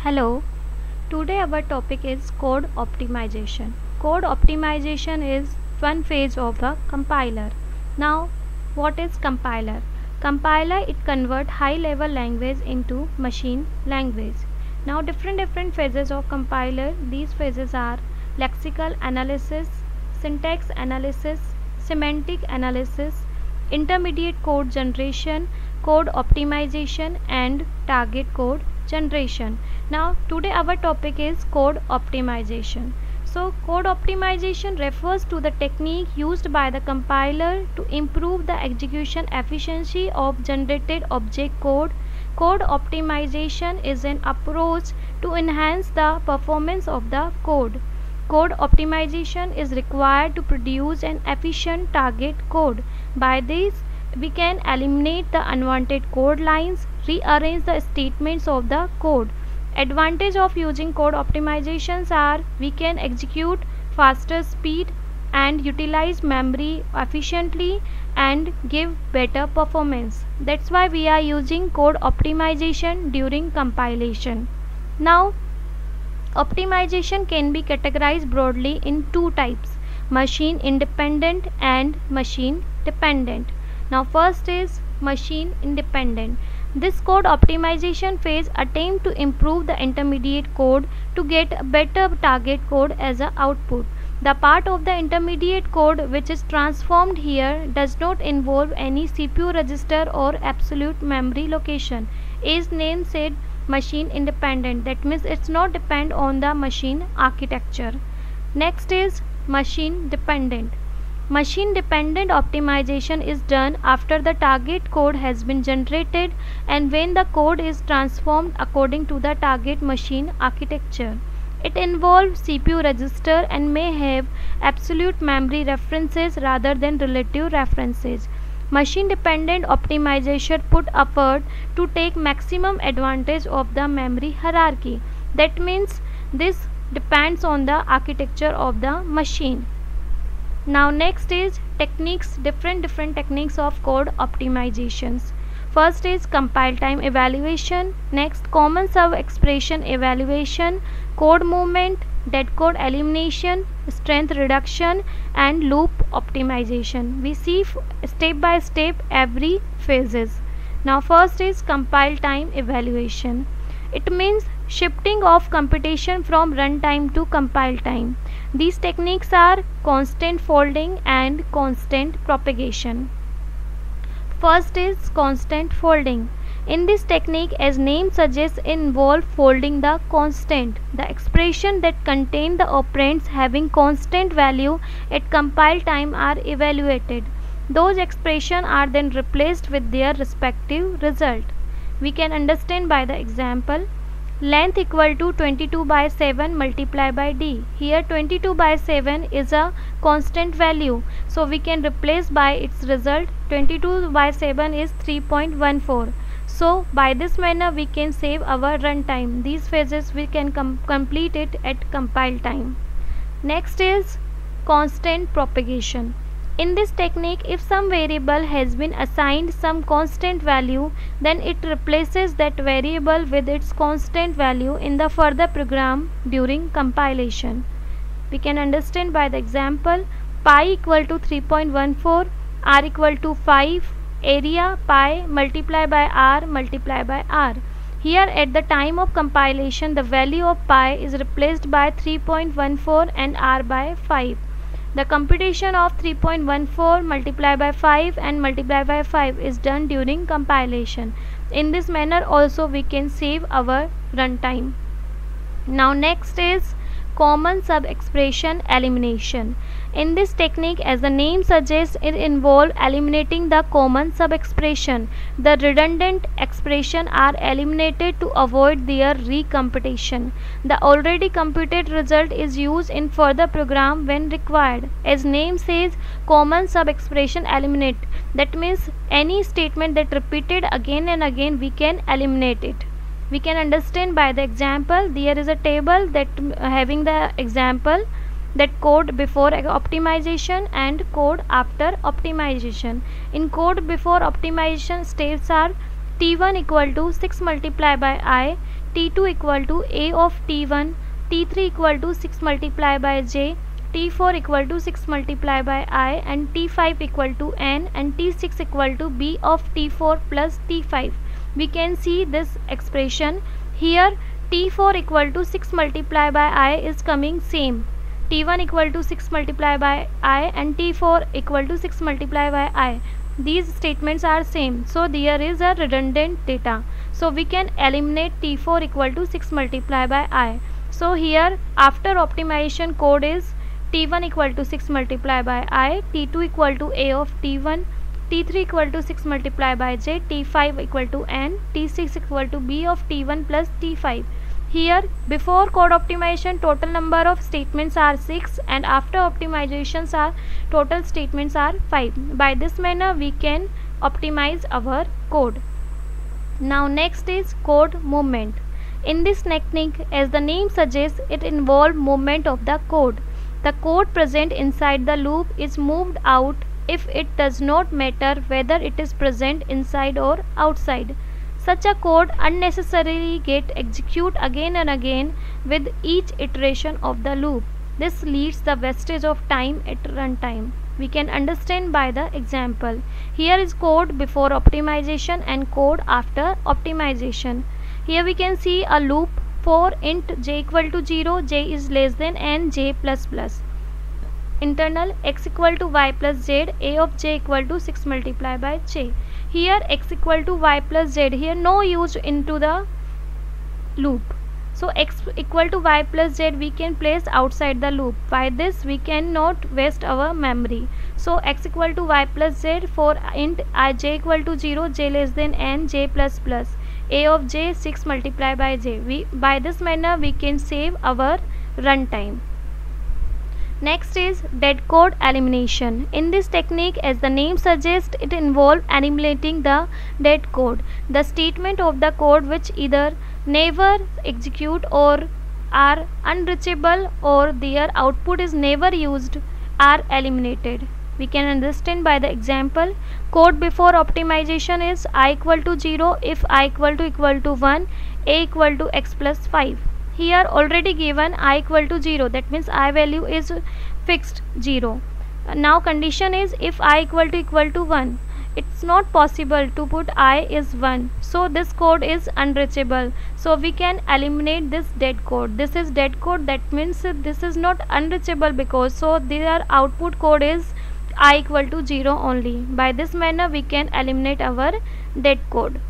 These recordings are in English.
Hello, today our topic is code optimization. Code optimization is one phase of the compiler. Now, what is compiler? Compiler it convert high level language into machine language. Now different phases of compiler. These phases are lexical analysis, syntax analysis, semantic analysis, intermediate code generation, code optimization and target code generation. Now today our topic is code optimization. So code optimization refers to the technique used by the compiler to improve the execution efficiency of generated object code. Code optimization is an approach to enhance the performance of the code. Code optimization is required to produce an efficient target code. By this, we can eliminate the unwanted code lines, rearrange the statements of the code. Advantage of using code optimizations are we can execute faster speed and utilize memory efficiently and give better performance. That's why we are using code optimization during compilation. Now, optimization can be categorized broadly in two types: machine independent and machine dependent. Now first is machine independent. This code optimization phase attempts to improve the intermediate code to get a better target code as an output. The part of the intermediate code which is transformed here does not involve any CPU register or absolute memory location. As name said, machine independent, that means it's not depend on the machine architecture. Next is machine dependent. Machine dependent optimization is done after the target code has been generated and when the code is transformed according to the target machine architecture. It involves CPU register and may have absolute memory references rather than relative references. Machine dependent optimization put effort to take maximum advantage of the memory hierarchy. That means this depends on the architecture of the machine. Now next is techniques, different techniques of code optimizations. First is compile time evaluation, next common sub expression evaluation, code movement, dead code elimination, strength reduction and loop optimization. We see step by step every phases. Now first is compile time evaluation. It means shifting of computation from runtime to compile time. These techniques are constant folding and constant propagation. First is constant folding. In this technique, as name suggests, involve folding the constant. The expression that contain the operands having constant value at compile time are evaluated. Those expressions are then replaced with their respective result. We can understand by the example. Length equal to 22 by 7 multiplied by d. Here 22 by 7 is a constant value. So we can replace by its result. 22 by 7 is 3.14. So by this manner we can save our runtime. These phases we can complete it at compile time. Next is constant propagation. In this technique, if some variable has been assigned some constant value, then it replaces that variable with its constant value in the further program during compilation. We can understand by the example, pi equal to 3.14, r equal to 5, area pi multiply by r multiply by r. Here at the time of compilation, the value of pi is replaced by 3.14 and r by 5. The computation of 3.14 multiplied by 5 and multiplied by 5 is done during compilation. In this manner also we can save our runtime. Now next is common sub expression elimination. In this technique, as the name suggests, it involves eliminating the common sub expression. The redundant expressions are eliminated to avoid their recomputation. The already computed result is used in further program when required. As name says, common sub expression eliminate. That means any statement that repeated again and again we can eliminate it. We can understand by the example. There is a table that having the example that code before optimization and code after optimization. In code before optimization, steps are T1 equal to 6 multiplied by I, T2 equal to A of T1, T3 equal to 6 multiplied by J, T4 equal to 6 multiplied by I, and T5 equal to N, and T6 equal to B of T4 plus T5. We can see this expression here. T4 equal to 6 multiplied by I is coming same. T1 equal to 6 multiplied by I and T4 equal to 6 multiplied by I. These statements are same, so there is a redundant data. So we can eliminate T4 equal to 6 multiplied by I. So here after optimization code is T1 equal to 6 multiplied by I, T2 equal to A of T1, T3 equal to 6 multiplied by J, T5 equal to N, T6 equal to B of T1 plus T5. Here before code optimization total number of statements are 6 and after optimizations are total statements are 5. By this manner we can optimize our code. Now next is code movement. In this technique, as the name suggests, it involves movement of the code. The code present inside the loop is moved out if it does not matter whether it is present inside or outside. Such a code unnecessarily gets executed again and again with each iteration of the loop. This leads the wastage of time at runtime. We can understand by the example. Here is code before optimization and code after optimization. Here we can see a loop for int j equal to 0, j is less than n, j plus plus. Internal x equal to y plus z, a of j equal to 6 multiplied by j. Here x equal to y plus z, here no use into the loop. So x equal to y plus z we can place outside the loop. By this we cannot waste our memory. So x equal to y plus z for int j equal to 0, j less than n, j plus plus. A of j 6 multiplied by j. By this manner we can save our runtime. Next is dead code elimination. In this technique, as the name suggests, it involves eliminating the dead code. The statement of the code which either never execute or are unreachable or their output is never used are eliminated. We can understand by the example. Code before optimization is I equal to 0 if I equal to 1, a equal to x plus 5. Here already given I equal to 0, that means I value is fixed 0. Now condition is if I equal to 1. It's not possible to put I is 1, so this code is unreachable. So we can eliminate this dead code. This is dead code, that means this is not unreachable because so their output code is I equal to 0 only. By this manner we can eliminate our dead code.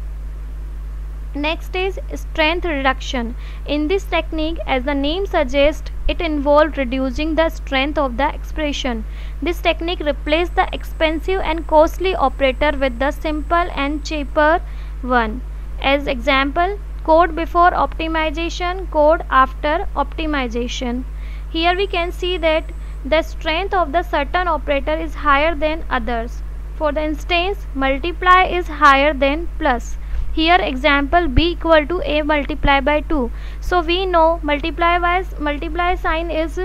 Next is strength reduction. In this technique, as the name suggests, it involves reducing the strength of the expression. This technique replaces the expensive and costly operator with the simple and cheaper one. As example, code before optimization, code after optimization. Here we can see that the strength of the certain operator is higher than others. For the instance, multiply is higher than plus. Here example b equal to a multiplied by 2. So we know multiply sign is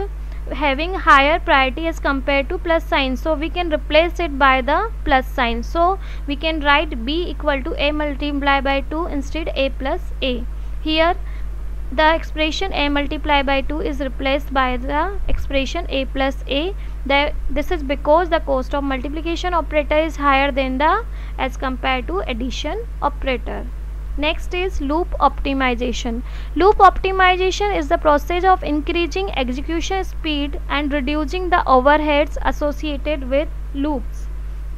having higher priority as compared to plus sign. So we can replace it by the plus sign. So we can write b equal to a multiplied by 2 instead a plus a. Here the expression a multiplied by 2 is replaced by the expression a plus a. This is because the cost of multiplication operator is higher than the as compared to addition operator. Next is loop optimization. Loop optimization is the process of increasing execution speed and reducing the overheads associated with loops.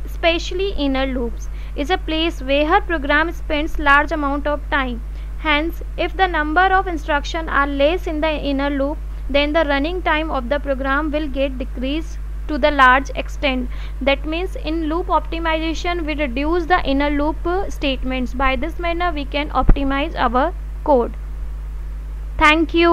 Especially inner loops is a place where program spends large amount of time. Hence, if the number of instructions are less in the inner loop, then the running time of the program will get decreased to the large extent. That means in loop optimization we reduce the inner loop statements. By this manner we can optimize our code. Thank you.